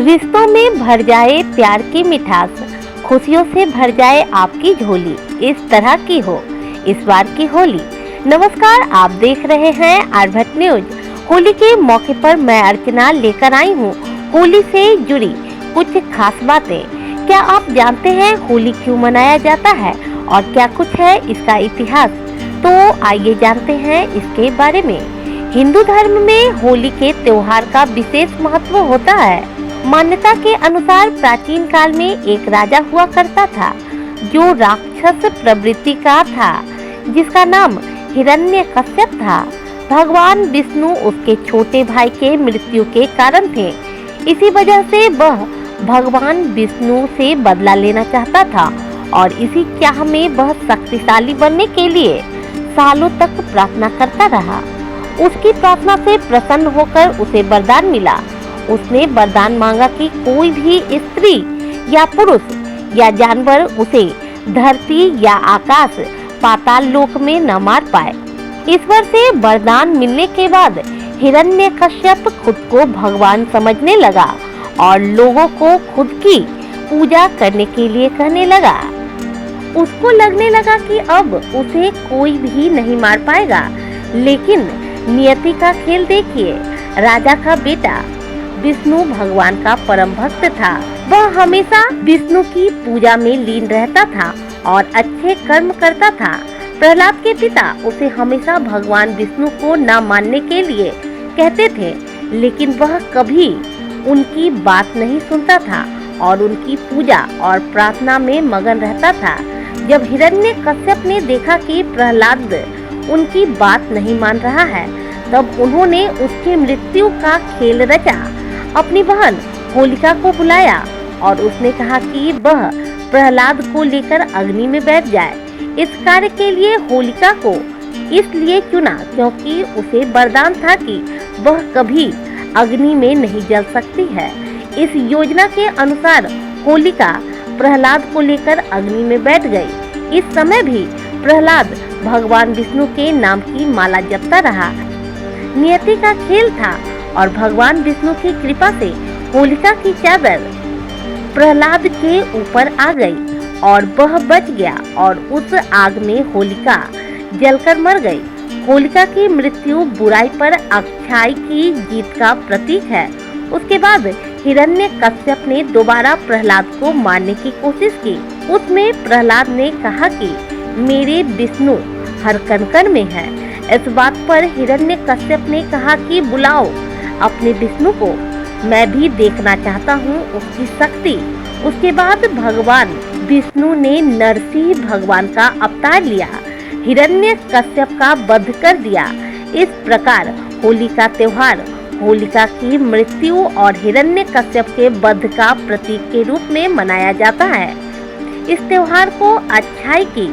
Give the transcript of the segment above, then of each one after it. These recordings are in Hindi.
रिश्तों में भर जाए प्यार की मिठास, खुशियों से भर जाए आपकी झोली, इस तरह की हो इस बार की होली। नमस्कार, आप देख रहे हैं आर्यभट्ट न्यूज। होली के मौके पर मैं अर्चना लेकर आई हूँ होली से जुड़ी कुछ खास बातें। क्या आप जानते हैं होली क्यों मनाया जाता है और क्या कुछ है इसका इतिहास? तो आइए जानते हैं इसके बारे में। हिंदू धर्म में होली के त्योहार का विशेष महत्व होता है। मान्यता के अनुसार प्राचीन काल में एक राजा हुआ करता था जो राक्षस प्रवृत्ति का था, जिसका नाम हिरण्यकश्यप था। भगवान विष्णु उसके छोटे भाई के मृत्यु के कारण थे। इसी वजह से वह भगवान विष्णु से बदला लेना चाहता था और इसी चाह में वह शक्तिशाली बनने के लिए सालों तक प्रार्थना करता रहा। उसकी प्रार्थना से प्रसन्न होकर उसे वरदान मिला। उसने वरदान मांगा कि कोई भी स्त्री या पुरुष या जानवर उसे धरती या आकाश पाताल लोक में न मार पाए। ईश्वर से वरदान मिलने के बाद हिरण्यकश्यप खुद को भगवान समझने लगा और लोगों को खुद की पूजा करने के लिए कहने लगा। उसको लगने लगा कि अब उसे कोई भी नहीं मार पाएगा। लेकिन नियति का खेल देखिए। राजा का बेटा विष्णु भगवान का परम भक्त था। वह हमेशा विष्णु की पूजा में लीन रहता था और अच्छे कर्म करता था। प्रहलाद के पिता उसे हमेशा भगवान विष्णु को न मानने के लिए कहते थे, लेकिन वह कभी उनकी बात नहीं सुनता था और उनकी पूजा और प्रार्थना में मगन रहता था। जब हिरण्यकश्यप ने देखा कि प्रहलाद उनकी बात नहीं मान रहा है, तब उन्होंने उसकी मृत्यु का खेल रचा। अपनी बहन होलिका को बुलाया और उसने कहा कि वह प्रहलाद को लेकर अग्नि में बैठ जाए। इस कार्य के लिए होलिका को इसलिए चुना क्योंकि उसे वरदान था कि वह कभी अग्नि में नहीं जल सकती है। इस योजना के अनुसार होलिका प्रहलाद को लेकर अग्नि में बैठ गई। इस समय भी प्रहलाद भगवान विष्णु के नाम की माला जपता रहा। नियति का खेल था और भगवान विष्णु की कृपा से होलिका की चादर प्रहलाद के ऊपर आ गई और वह बच गया और उस आग में होलिका जलकर मर गई। होलिका की मृत्यु बुराई पर अच्छाई की जीत का प्रतीक है। उसके बाद हिरण्यकश्यप ने दोबारा प्रहलाद को मारने की कोशिश की। उसमें प्रहलाद ने कहा कि मेरे विष्णु हर कण-कण में है। इस बात पर हिरण्यकश्यप ने कहा कि बुलाओ अपने विष्णु को, मैं भी देखना चाहता हूँ उसकी शक्ति। उसके बाद भगवान विष्णु ने नरसिंह भगवान का अवतार लिया, हिरण्यकश्यप का वध कर दिया। इस प्रकार होली का त्योहार होलिका की मृत्यु और हिरण्यकश्यप के वध का प्रतीक के रूप में मनाया जाता है। इस त्योहार को अच्छाई की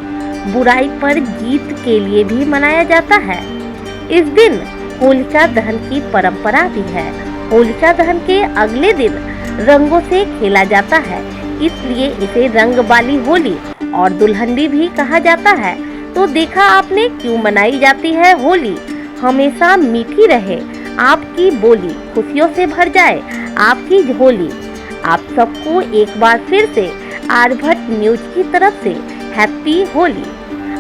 बुराई पर जीत के लिए भी मनाया जाता है। इस दिन होलिका दहन की परंपरा भी है। होलिका दहन के अगले दिन रंगों से खेला जाता है, इसलिए इसे रंग वाली होली और दुल्हनडी भी कहा जाता है। तो देखा आपने क्यों मनाई जाती है होली। हमेशा मीठी रहे आपकी बोली, खुशियों से भर जाए आपकी झोली। आप सबको एक बार फिर से आर्यभट्ट न्यूज की तरफ से हैप्पी होली।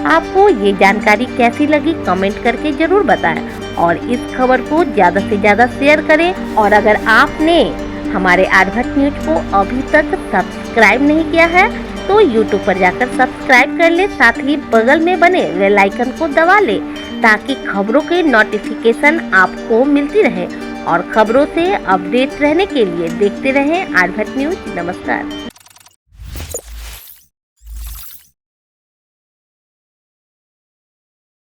आपको ये जानकारी कैसी लगी कमेंट करके जरूर बताएं और इस खबर को ज़्यादा से ज़्यादा शेयर करें। और अगर आपने हमारे आर्यभट्ट न्यूज को अभी तक सब्सक्राइब नहीं किया है तो यूट्यूब पर जाकर सब्सक्राइब कर ले, साथ ही बगल में बने बेल आइकन को दबा ले ताकि खबरों के नोटिफिकेशन आपको मिलती रहे और खबरों से अपडेट रहने के लिए देखते रहें आर्यभट्ट न्यूज। नमस्कार।